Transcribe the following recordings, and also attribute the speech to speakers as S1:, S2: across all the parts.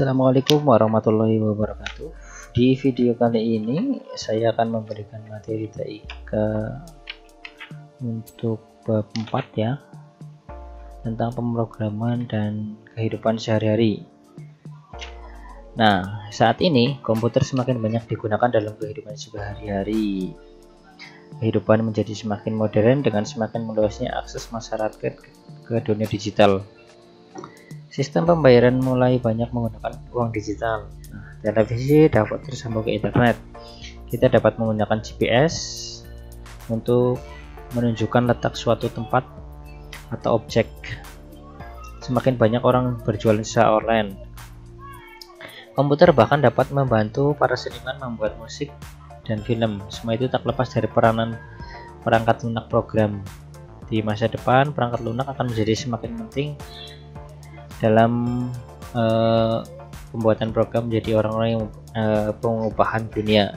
S1: Assalamualaikum warahmatullahi wabarakatuh. Di video kali ini saya akan memberikan materi TIK untuk bab 4 ya, tentang pemrograman dan kehidupan sehari-hari. Nah, saat ini komputer semakin banyak digunakan dalam kehidupan sehari-hari. Kehidupan menjadi semakin modern dengan semakin meluasnya akses masyarakat ke dunia digital. Sistem pembayaran mulai banyak menggunakan uang digital. Televisi dapat tersambung ke internet. Kita dapat menggunakan GPS untuk menunjukkan letak suatu tempat atau objek. Semakin banyak orang berjualan secara online. Komputer bahkan dapat membantu para seniman membuat musik dan film. Semua itu tak lepas dari peranan perangkat lunak program. Di masa depan, perangkat lunak akan menjadi semakin penting dalam pembuatan program menjadi orang-orang yang pengubahan dunia.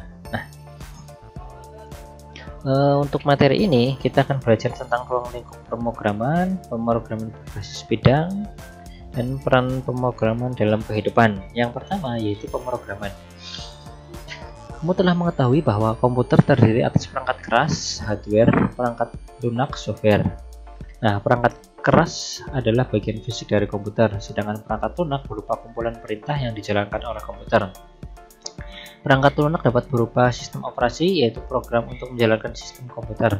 S1: Nah, untuk materi ini kita akan belajar tentang ruang lingkup pemrograman berbasis bidang, dan peran pemrograman dalam kehidupan. Yang pertama yaitu pemrograman. Kamu telah mengetahui bahwa komputer terdiri atas perangkat keras, hardware, perangkat lunak, software. Nah, perangkat keras adalah bagian fisik dari komputer, sedangkan perangkat lunak berupa kumpulan perintah yang dijalankan oleh komputer. Perangkat lunak dapat berupa sistem operasi, yaitu program untuk menjalankan sistem komputer.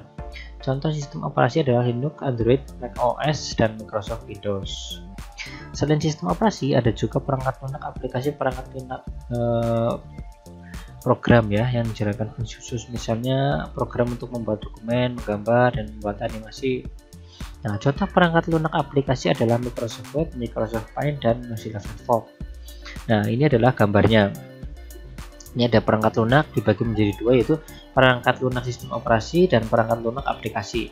S1: Contoh sistem operasi adalah Linux, Android, Mac OS, dan Microsoft Windows. Selain sistem operasi, ada juga perangkat lunak aplikasi perangkat lunak program ya yang dijalankan fungsi khusus, misalnya program untuk membuat dokumen, menggambar, dan membuat animasi. Nah, contoh perangkat lunak aplikasi adalah Microsoft Word, Microsoft Paint, dan Mozilla Firefox. Nah, ini adalah gambarnya. Ini ada perangkat lunak dibagi menjadi dua, yaitu perangkat lunak sistem operasi dan perangkat lunak aplikasi.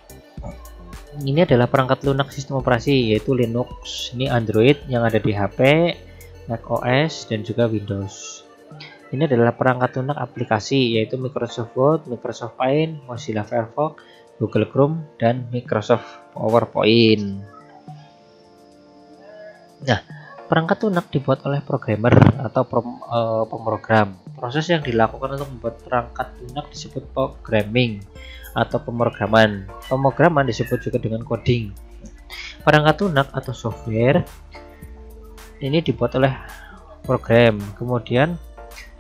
S1: Ini adalah perangkat lunak sistem operasi, yaitu Linux. Ini Android yang ada di HP, Mac OS, dan juga Windows. Ini adalah perangkat lunak aplikasi, yaitu Microsoft Word, Microsoft Paint, Mozilla Firefox, Google Chrome, dan Microsoft PowerPoint. Nah, perangkat lunak dibuat oleh programmer atau pemrogram. Proses yang dilakukan untuk membuat perangkat lunak disebut programming atau pemrograman. Pemrograman disebut juga dengan coding. Perangkat lunak atau software ini dibuat oleh program, kemudian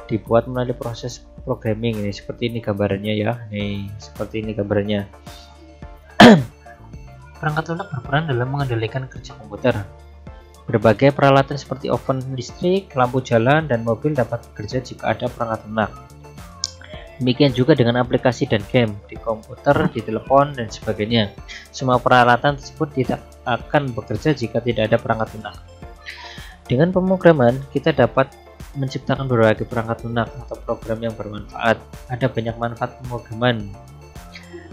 S1: dibuat melalui proses programming. Ini seperti ini gambarannya ya. Nih, seperti ini gambarannya. Perangkat lunak berperan dalam mengendalikan kerja komputer. Berbagai peralatan seperti oven listrik, lampu jalan, dan mobil dapat bekerja jika ada perangkat lunak. Demikian juga dengan aplikasi dan game di komputer, di telepon, dan sebagainya. Semua peralatan tersebut tidak akan bekerja jika tidak ada perangkat lunak. Dengan pemrograman, kita dapat menciptakan berbagai perangkat lunak atau program yang bermanfaat. Ada banyak manfaat pemrograman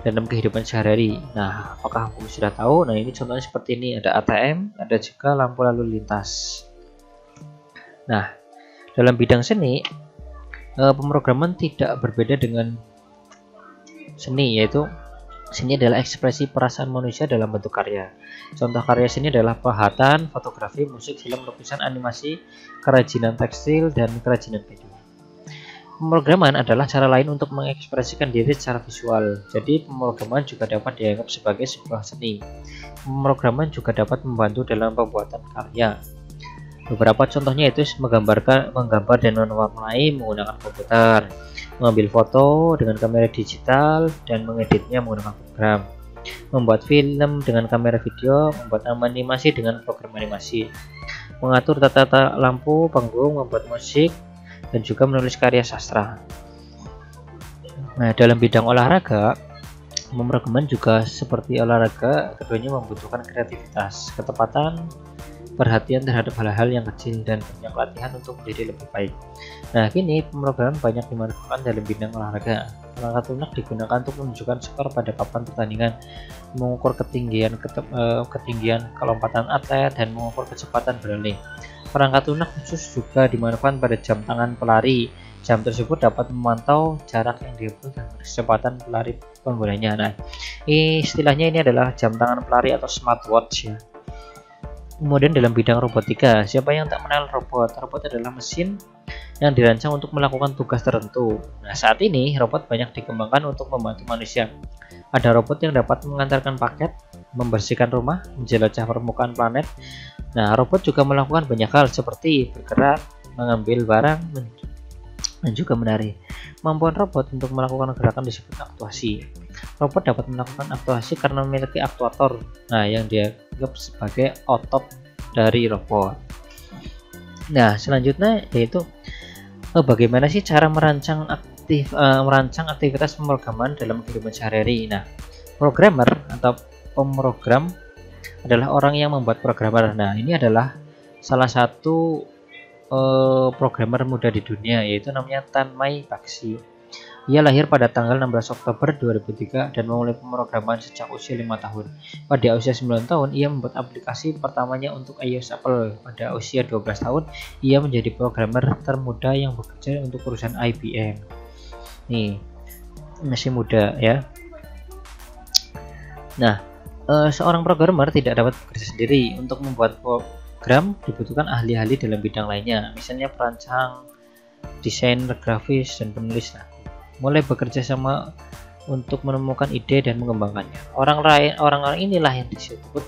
S1: dalam kehidupan sehari-hari. Nah, apakah kamu sudah tahu? Nah, ini contohnya seperti ini. Ada ATM, ada juga lampu lalu lintas. Nah, dalam bidang seni, pemrograman tidak berbeda dengan seni, yaitu seni adalah ekspresi perasaan manusia dalam bentuk karya. Contoh karya seni adalah pahatan, fotografi, musik, film, lukisan, animasi, kerajinan tekstil, dan kerajinan baju. Pemrograman adalah cara lain untuk mengekspresikan diri secara visual. Jadi, pemrograman juga dapat dianggap sebagai sebuah seni. Pemrograman juga dapat membantu dalam pembuatan karya. Beberapa contohnya itu menggambar dan mewarnai menggunakan komputer, mengambil foto dengan kamera digital dan mengeditnya menggunakan program, membuat film dengan kamera video, membuat animasi dengan program animasi, mengatur tata lampu panggung, membuat musik, dan juga menulis karya sastra. Nah, dalam bidang olahraga, pemrograman juga seperti olahraga, keduanya membutuhkan kreativitas, ketepatan, perhatian terhadap hal-hal yang kecil, dan banyak latihan untuk menjadi lebih baik. Nah, kini pemrograman banyak dimanfaatkan dalam bidang olahraga. Perangkat lunak digunakan untuk menunjukkan skor pada papan pertandingan, mengukur ketinggian kelompatan atlet, dan mengukur kecepatan berlari. Perangkat lunak khusus juga dimanfaatkan pada jam tangan pelari. Jam tersebut dapat memantau jarak yang ditempuh dan kecepatan pelari penggunanya. Nah, istilahnya ini adalah jam tangan pelari atau smartwatch ya. Kemudian dalam bidang robotika, siapa yang tak mengenal robot? Robot adalah mesin yang dirancang untuk melakukan tugas tertentu. Nah, saat ini robot banyak dikembangkan untuk membantu manusia. Ada robot yang dapat mengantarkan paket, membersihkan rumah, menjelajah permukaan planet. Nah, robot juga melakukan banyak hal seperti bergerak, mengambil barang, dan juga menari. Kemampuan robot untuk melakukan gerakan disebut aktuasi. Robot dapat melakukan aktuasi karena memiliki aktuator, yang dianggap sebagai otot dari robot. Nah, selanjutnya yaitu bagaimana sih cara merancang aktivitas pemrograman dalam kehidupan sehari-hari. Nah, programmer atau pemrogram adalah orang yang membuat programmer. Nah, ini adalah salah satu programmer muda di dunia, yaitu namanya Tan Mai Bakshi. Ia lahir pada tanggal 16 Oktober 2003 dan memulai pemrograman sejak usia 5 tahun. Pada usia 9 tahun, ia membuat aplikasi pertamanya untuk iOS Apple. Pada usia 12 tahun, ia menjadi programmer termuda yang bekerja untuk perusahaan IBM. Nih, masih muda ya. Nah, seorang programmer tidak dapat bekerja sendiri. Untuk membuat program dibutuhkan ahli-ahli dalam bidang lainnya, misalnya perancang, desainer grafis, dan penulis lagu. Mulai bekerja sama untuk menemukan ide dan mengembangkannya. Orang-orang inilah yang disebut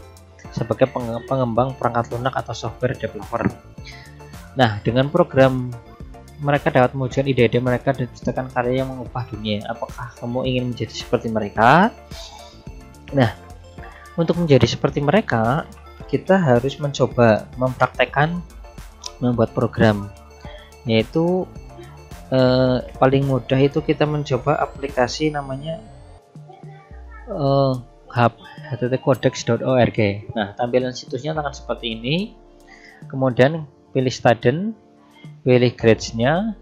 S1: sebagai pengembang perangkat lunak atau software developer. Nah, dengan program mereka dapat mewujudkan ide-ide mereka dan menciptakan karya yang mengubah dunia. Apakah kamu ingin menjadi seperti mereka? Nah, untuk menjadi seperti mereka, kita harus mencoba mempraktekkan membuat program, yaitu paling mudah itu kita mencoba aplikasi namanya httcodex.org. Nah, tampilan situsnya akan seperti ini. Kemudian pilih student, pilih grades-nya,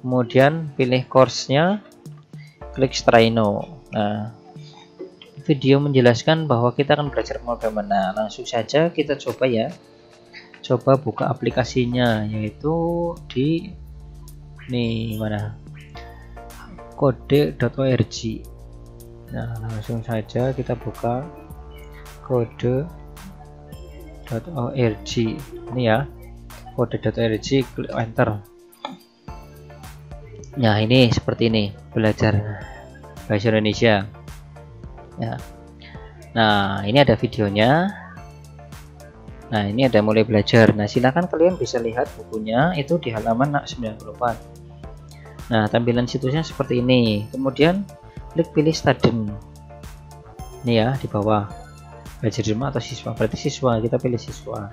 S1: kemudian pilih course-nya, klik Strino. Nah, video menjelaskan bahwa kita akan belajar pemrograman. Nah, langsung saja kita coba ya. Coba buka aplikasinya, yaitu di mana, kode.org. Nah, langsung saja kita buka kode.org ini ya, kode.org, klik enter. Nah, ini seperti ini, belajar bahasa Indonesia ya. Nah, ini ada videonya. Nah, ini ada mulai belajar. Nah, silakan kalian bisa lihat bukunya itu di halaman 94. Nah, tampilan situsnya seperti ini. Kemudian klik pilih student. Ini ya, di bawah. Belajar di rumah atau siswa. Berarti siswa, kita pilih siswa.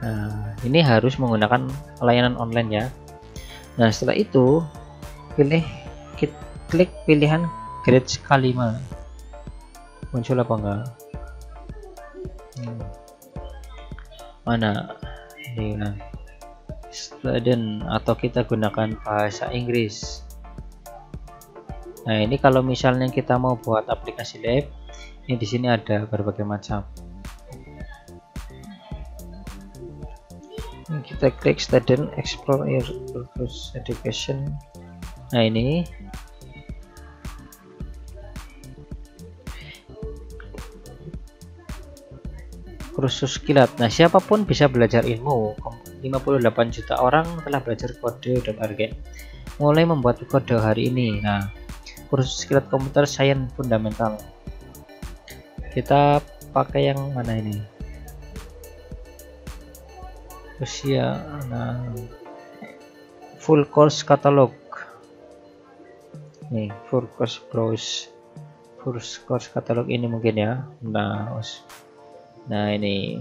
S1: Nah, ini harus menggunakan layanan online ya. Nah, setelah itu klik pilihan grades K5. Muncul apa enggak? Mana? Ini nah. Student, atau kita gunakan bahasa Inggris. Nah, ini kalau misalnya kita mau buat aplikasi lab, ini di sini ada berbagai macam. Ini kita klik student, explore your purpose education. Nah, ini kursus kilat. Nah, siapapun bisa belajar ilmu. 58 juta orang telah belajar kode.org mulai membuat kode hari ini. Nah, kursus kilat komputer science fundamental. Kita pakai yang mana ini? Usia. Nah, full course catalog. Nih, full course browse. Full course catalog ini mungkin ya. Nah, ini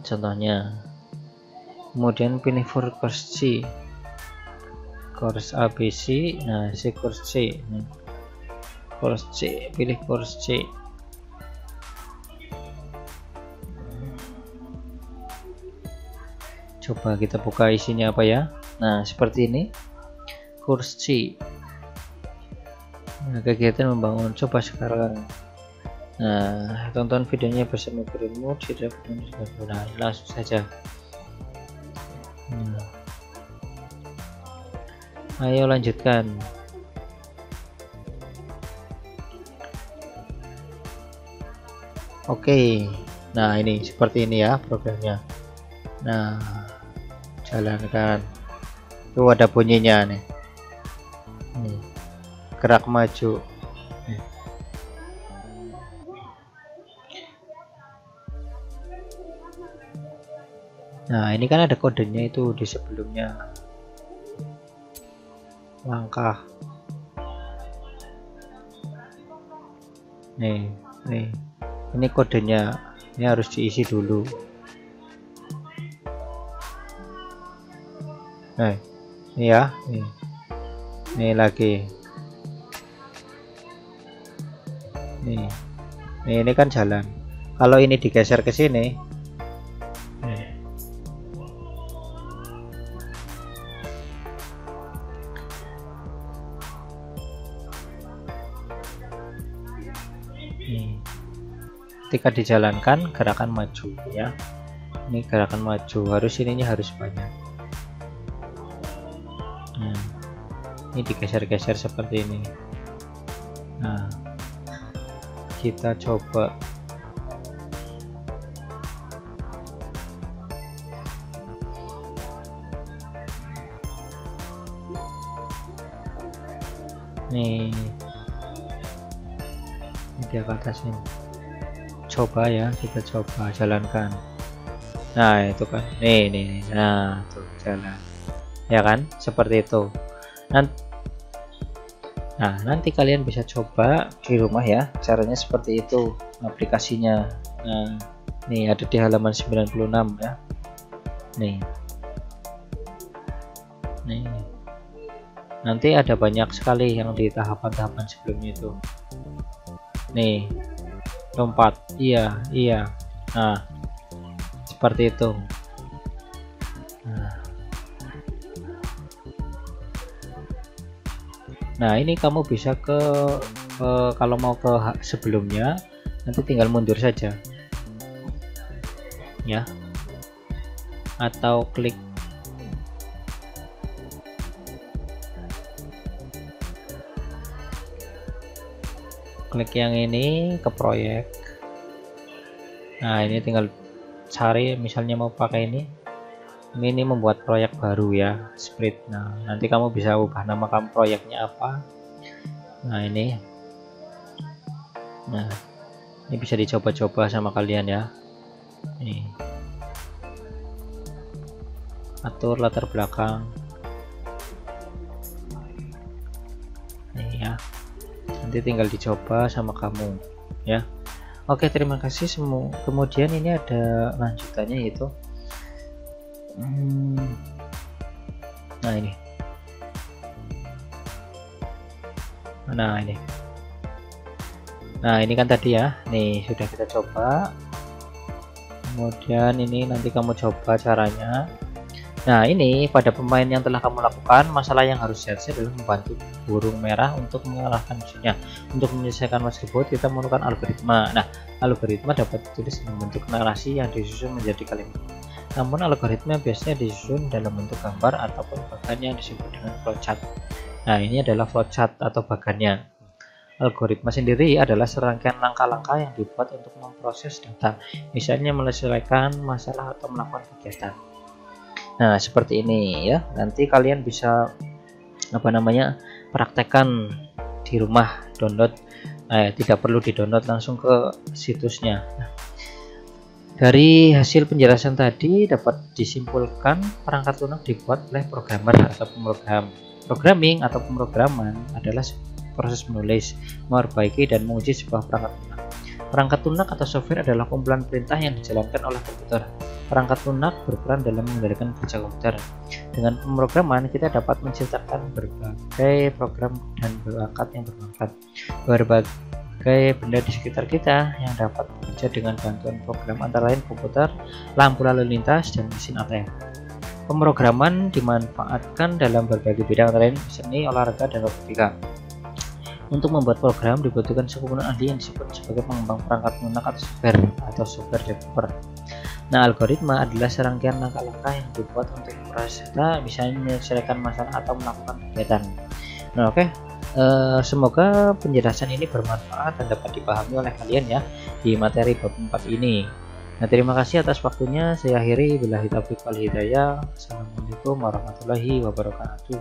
S1: contohnya. Kemudian pilih for course C, course ABC. Nah, course C, course C, pilih course C. Coba kita buka isinya apa ya. Nah, seperti ini, course C. Nah, kegiatan membangun. Coba sekarang. Nah, tonton videonya bersama gurumu. Nah, langsung saja. Ayo lanjutkan. Oke, nah ini seperti ini ya programnya. Nah, jalankan. Tuh ada bunyinya nih. Nih, gerak maju. Nih. Nah, ini kan ada kodenya itu di sebelumnya. Langkah. Nih. Ini kodenya. Ini harus diisi dulu. Nah, ini ya. Ini lagi. Nih. Ini kan jalan. Kalau ini digeser ke sini. Ketika dijalankan gerakan maju ya. Ini gerakan maju, harus ininya harus banyak. Ini digeser-geser seperti ini. Nah, kita coba. Nih, ini dia ke atas ini. Coba ya, kita coba jalankan. Nah itu kan, nih, nah tuh jalan, ya kan, seperti itu. Nah nanti kalian bisa coba di rumah ya, caranya seperti itu aplikasinya. Nah nih ada di halaman 96 ya. Nih nanti ada banyak sekali yang di tahapan-tahapan sebelumnya itu. Nih lompat, iya. Nah seperti itu. Nah ini kamu bisa kalau mau ke sebelumnya nanti tinggal mundur saja ya, atau klik yang ini ke proyek. Nah ini tinggal cari, misalnya mau pakai ini membuat proyek baru ya, sprint. Nah nanti kamu bisa ubah nama kamu proyeknya apa. Nah ini bisa dicoba-coba sama kalian ya. Nih atur latar belakang nih ya, nanti tinggal dicoba sama kamu ya. Oke, terima kasih semua. Kemudian ini ada lanjutannya yaitu nah ini kan tadi ya, nih sudah kita coba. Kemudian ini nanti kamu coba caranya. Nah ini pada pemain yang telah kamu lakukan, masalah yang harus diatasi adalah membantu burung merah untuk mengalahkan musuhnya. Untuk menyelesaikan masalah tersebut kita memerlukan algoritma. Nah algoritma dapat ditulis dalam bentuk narasi yang disusun menjadi kalimat. Namun algoritma biasanya disusun dalam bentuk gambar ataupun bagan yang disebut dengan flowchart. Nah ini adalah flowchart atau bagannya. Algoritma sendiri adalah serangkaian langkah-langkah yang dibuat untuk memproses data, misalnya menyelesaikan masalah atau melakukan kegiatan. Nah seperti ini ya, nanti kalian bisa praktekkan di rumah, download. Tidak perlu di-download langsung ke situsnya. Dari hasil penjelasan tadi dapat disimpulkan perangkat lunak dibuat oleh programmer atau programming atau pemrograman adalah proses menulis, memperbaiki dan menguji sebuah perangkat lunak. Perangkat lunak atau software adalah kumpulan perintah yang dijalankan oleh komputer. Perangkat lunak berperan dalam mengendalikan kerja komputer. Dengan pemrograman kita dapat menciptakan berbagai program dan perangkat yang bermanfaat. Berbagai benda di sekitar kita yang dapat bekerja dengan bantuan program antara lain komputer, lampu lalu lintas, dan mesin ATM. Pemrograman dimanfaatkan dalam berbagai bidang antara lain seni, olahraga, dan robotika. Untuk membuat program dibutuhkan sekumpulan ahli yang disebut sebagai pengembang perangkat lunak atau software developer. Nah, algoritma adalah serangkaian langkah-langkah yang dibuat untuk memproses data, misalnya menyelesaikan masalah atau melakukan kegiatan. Nah, oke. Semoga penjelasan ini bermanfaat dan dapat dipahami oleh kalian ya di materi bab 4 ini. Nah, terima kasih atas waktunya. Saya akhiri, billahi taufiq wal hidayah. Assalamualaikum warahmatullahi wabarakatuh.